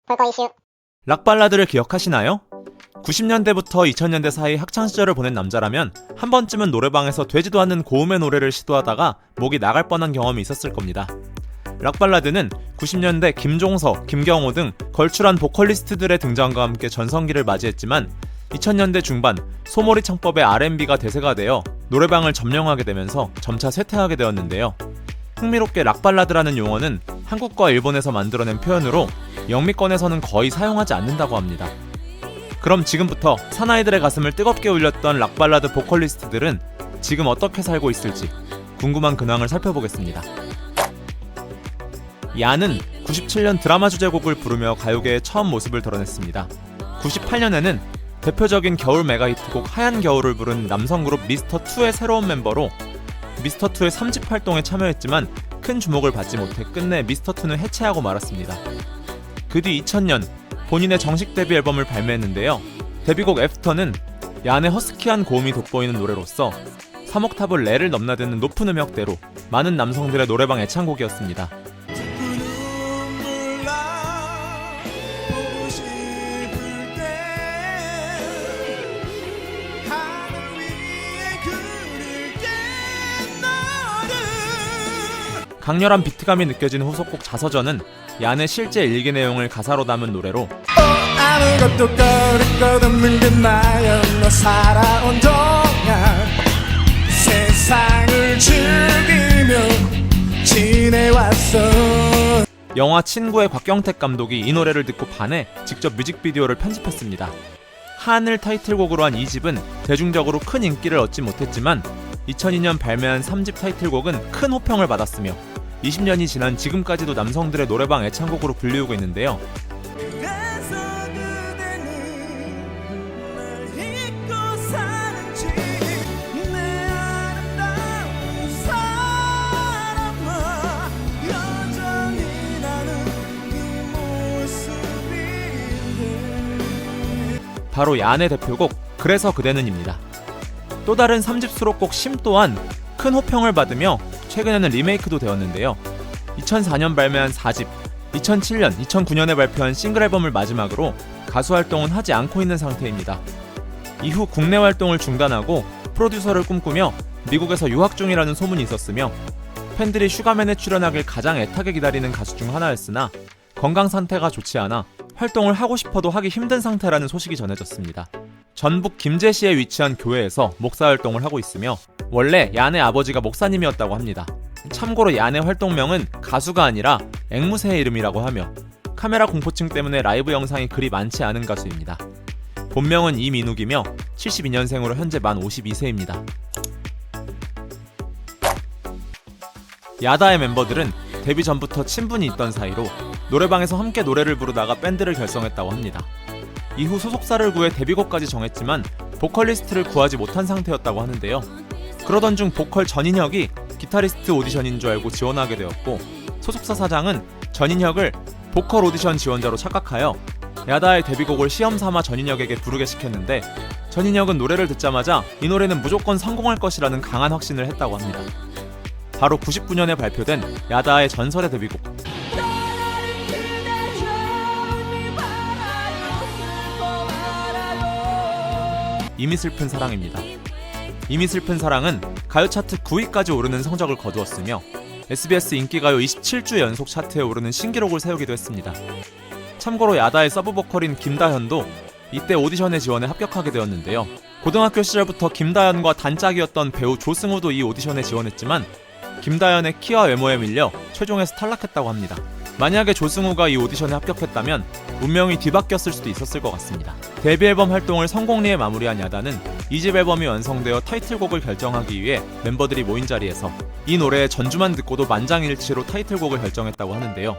볼거 이슈. 락발라드를 기억하시나요? 90년대부터 2000년대 사이 학창시절을 보낸 남자라면 한 번쯤은 노래방에서 되지도 않는 고음의 노래를 시도하다가 목이 나갈 뻔한 경험이 있었을 겁니다. 락발라드는 90년대 김종서, 김경호 등 걸출한 보컬리스트들의 등장과 함께 전성기를 맞이했지만 2000년대 중반 소몰이 창법의 R&B가 대세가 되어 노래방을 점령하게 되면서 점차 쇠퇴하게 되었는데요. 흥미롭게 락발라드라는 용어는 한국과 일본에서 만들어낸 표현으로 영미권에서는 거의 사용하지 않는다고 합니다. 그럼 지금부터 사나이들의 가슴을 뜨겁게 울렸던 락발라드 보컬리스트들은 지금 어떻게 살고 있을지 궁금한 근황을 살펴보겠습니다. 야는 97년 드라마 주제곡을 부르며 가요계의 처음 모습을 드러냈습니다. 98년에는 대표적인 겨울 메가히트곡 하얀 겨울을 부른 남성 그룹 미스터2의 새로운 멤버로 미스터2의 3집 활동에 참여했지만 큰 주목을 받지 못해 끝내 미스터2는 해체하고 말았습니다. 그 뒤 2000년 본인의 정식 데뷔 앨범을 발매했는데요. 데뷔곡 애프터는 얀의 허스키한 고음이 돋보이는 노래로서 3옥탑을 레를 넘나드는 높은 음역대로 많은 남성들의 노래방 애창곡이었습니다. 강렬한 비트감이 느껴지는 후속곡 자서전은 얀의 실제 일기 내용을 가사로 담은 노래로 아무것도 거릴 것 없는 게 나야 너 살아온 동안 세상을 즐기며 지내왔어. 영화 친구의 곽경택 감독이 이 노래를 듣고 반해 직접 뮤직비디오를 편집했습니다. 한을 타이틀곡으로 한 2집은 대중적으로 큰 인기를 얻지 못했지만 2002년 발매한 3집 타이틀곡은 큰 호평을 받았으며 20년이 지난 지금까지도 남성들의 노래방 애창곡으로 불리우고 있는데요. 바로 얀의 대표곡 그래서 그대는입니다. 또 다른 3집 수록곡 심 또한 큰 호평을 받으며 최근에는 리메이크도 되었는데요. 2004년 발매한 4집, 2007년, 2009년에 발표한 싱글 앨범을 마지막으로 가수 활동은 하지 않고 있는 상태입니다. 이후 국내 활동을 중단하고 프로듀서를 꿈꾸며 미국에서 유학 중이라는 소문이 있었으며 팬들이 슈가맨에 출연하길 가장 애타게 기다리는 가수 중 하나였으나 건강 상태가 좋지 않아 활동을 하고 싶어도 하기 힘든 상태라는 소식이 전해졌습니다. 전북 김제시에 위치한 교회에서 목사 활동을 하고 있으며 원래 얀의 아버지가 목사님이었다고 합니다. 참고로 얀의 활동명은 가수가 아니라 앵무새의 이름이라고 하며 카메라 공포증 때문에 라이브 영상이 그리 많지 않은 가수입니다. 본명은 이민욱이며 72년생으로 현재 만 52세입니다. 야다의 멤버들은 데뷔 전부터 친분이 있던 사이로 노래방에서 함께 노래를 부르다가 밴드를 결성했다고 합니다. 이후 소속사를 구해 데뷔곡까지 정했지만 보컬리스트를 구하지 못한 상태였다고 하는데요. 그러던 중 보컬 전인혁이 기타리스트 오디션인 줄 알고 지원하게 되었고 소속사 사장은 전인혁을 보컬 오디션 지원자로 착각하여 야다의 데뷔곡을 시험삼아 전인혁에게 부르게 시켰는데 전인혁은 노래를 듣자마자 이 노래는 무조건 성공할 것이라는 강한 확신을 했다고 합니다. 바로 99년에 발표된 야다의 전설의 데뷔곡 이미 슬픈 사랑입니다. 이미 슬픈 사랑은 가요 차트 9위까지 오르는 성적을 거두었으며 SBS 인기가요 27주 연속 차트에 오르는 신기록을 세우기도 했습니다. 참고로 야다의 서브보컬인 김다현도 이때 오디션에 지원해 합격하게 되었는데요. 고등학교 시절부터 김다현과 단짝이었던 배우 조승우도 이 오디션에 지원했지만 김다현의 키와 외모에 밀려 최종에서 탈락했다고 합니다. 만약에 조승우가 이 오디션에 합격했다면 운명이 뒤바뀌었을 수도 있었을 것 같습니다. 데뷔 앨범 활동을 성공리에 마무리한 야다는 2집 앨범이 완성되어 타이틀곡을 결정하기 위해 멤버들이 모인 자리에서 이 노래의 전주만 듣고도 만장일치로 타이틀곡을 결정했다고 하는데요.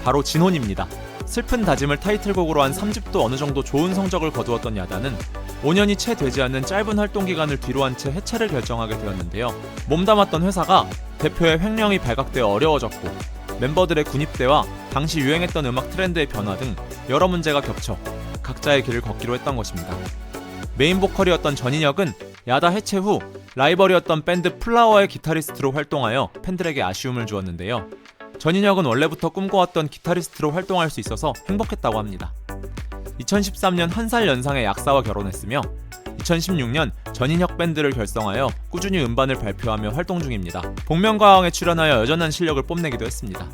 바로 진혼입니다. 슬픈 다짐을 타이틀곡으로 한 3집도 어느 정도 좋은 성적을 거두었던 야다는 5년이 채 되지 않는 짧은 활동 기간을 뒤로 한 채 해체를 결정하게 되었는데요. 몸담았던 회사가 대표의 횡령이 발각되어 어려워졌고 멤버들의 군입대와 당시 유행했던 음악 트렌드의 변화 등 여러 문제가 겹쳐 각자의 길을 걷기로 했던 것입니다. 메인 보컬이었던 전인혁은 야다 해체 후 라이벌이었던 밴드 플라워의 기타리스트로 활동하여 팬들에게 아쉬움을 주었는데요. 전인혁은 원래부터 꿈꿔왔던 기타리스트로 활동할 수 있어서 행복했다고 합니다. 2013년 1살 연상의 약사와 결혼했으며 2016년 전인혁 밴드를 결성하여 꾸준히 음반을 발표하며 활동 중입니다. 복면가왕에 출연하여 여전한 실력을 뽐내기도 했습니다.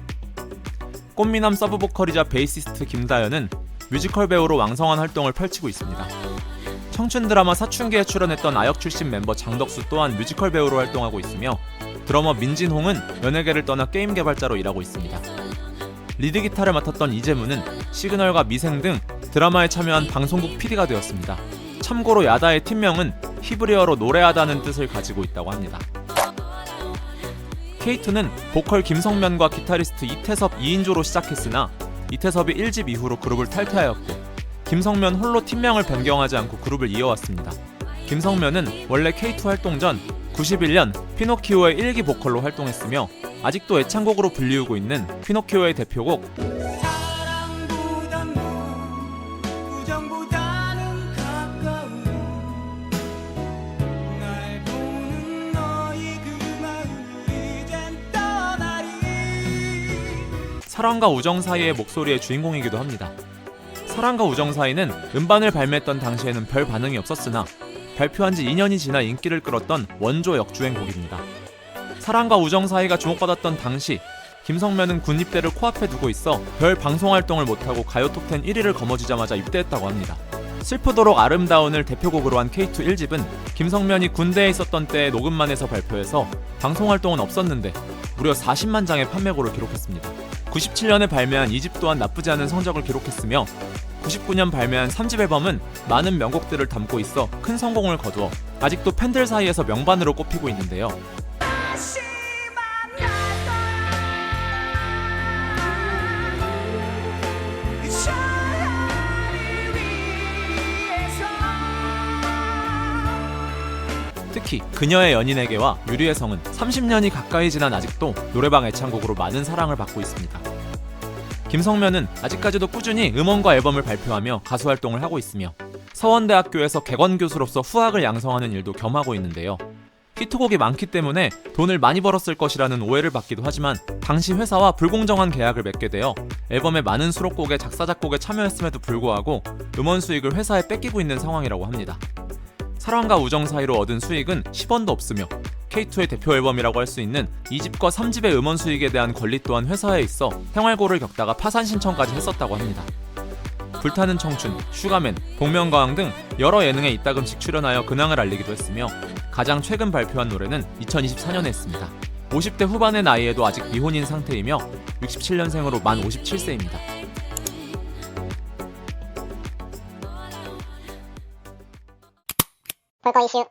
꽃미남 서브보컬이자 베이시스트 김다현은 뮤지컬 배우로 왕성한 활동을 펼치고 있습니다. 청춘 드라마 사춘기에 출연했던 아역 출신 멤버 장덕수 또한 뮤지컬 배우로 활동하고 있으며 드러머 민진홍은 연예계를 떠나 게임 개발자로 일하고 있습니다. 리드 기타를 맡았던 이재문은 시그널과 미생 등 드라마에 참여한 방송국 PD가 되었습니다. 참고로 야다의 팀명은 히브리어로 노래하다는 뜻을 가지고 있다고 합니다. K2는 보컬 김성면과 기타리스트 이태섭 2인조로 시작했으나 이태섭이 1집 이후로 그룹을 탈퇴하였고 김성면 홀로 팀명을 변경하지 않고 그룹을 이어왔습니다. 김성면은 원래 K2 활동 전 91년 피노키오의 1기 보컬로 활동했으며 아직도 애창곡으로 불리우고 있는 피노키오의 대표곡 사랑과 우정 사이의 목소리의 주인공이기도 합니다. 사랑과 우정 사이는 음반을 발매했던 당시에는 별 반응이 없었으나 발표한 지 2년이 지나 인기를 끌었던 원조 역주행 곡입니다. 사랑과 우정 사이가 주목받았던 당시 김성면은 군 입대를 코앞에 두고 있어 별 방송 활동을 못하고 가요 톱10 1위를 거머쥐자마자 입대했다고 합니다. 슬프도록 아름다운을 대표곡으로 한 K2 1집은 김성면이 군대에 있었던 때에 녹음만 해서 발표해서 방송 활동은 없었는데 무려 40만 장의 판매고를 기록했습니다. 97년에 발매한 2집 또한 나쁘지 않은 성적을 기록했으며 99년 발매한 3집 앨범은 많은 명곡들을 담고 있어 큰 성공을 거두어 아직도 팬들 사이에서 명반으로 꼽히고 있는데요. 특히 그녀의 연인에게와 유리의 성은 30년이 가까이 지난 아직도 노래방 애창곡으로 많은 사랑을 받고 있습니다. 김성면은 아직까지도 꾸준히 음원과 앨범을 발표하며 가수 활동을 하고 있으며 서원대학교에서 객원교수로서 후학을 양성하는 일도 겸하고 있는데요. 히트곡이 많기 때문에 돈을 많이 벌었을 것이라는 오해를 받기도 하지만 당시 회사와 불공정한 계약을 맺게 되어 앨범의 많은 수록곡에 작사 작곡에 참여했음에도 불구하고 음원 수익을 회사에 뺏기고 있는 상황이라고 합니다. 사랑과 우정 사이로 얻은 수익은 10원도 없으며 K2의 대표 앨범이라고 할 수 있는 2집과 3집의 음원 수익에 대한 권리 또한 회사에 있어 생활고를 겪다가 파산 신청까지 했었다고 합니다. 불타는 청춘, 슈가맨, 복면가왕 등 여러 예능에 이따금씩 출연하여 근황을 알리기도 했으며 가장 최근 발표한 노래는 2024년에 했습니다. 50대 후반의 나이에도 아직 미혼인 상태이며 67년생으로 만 57세입니다. 볼거 이슈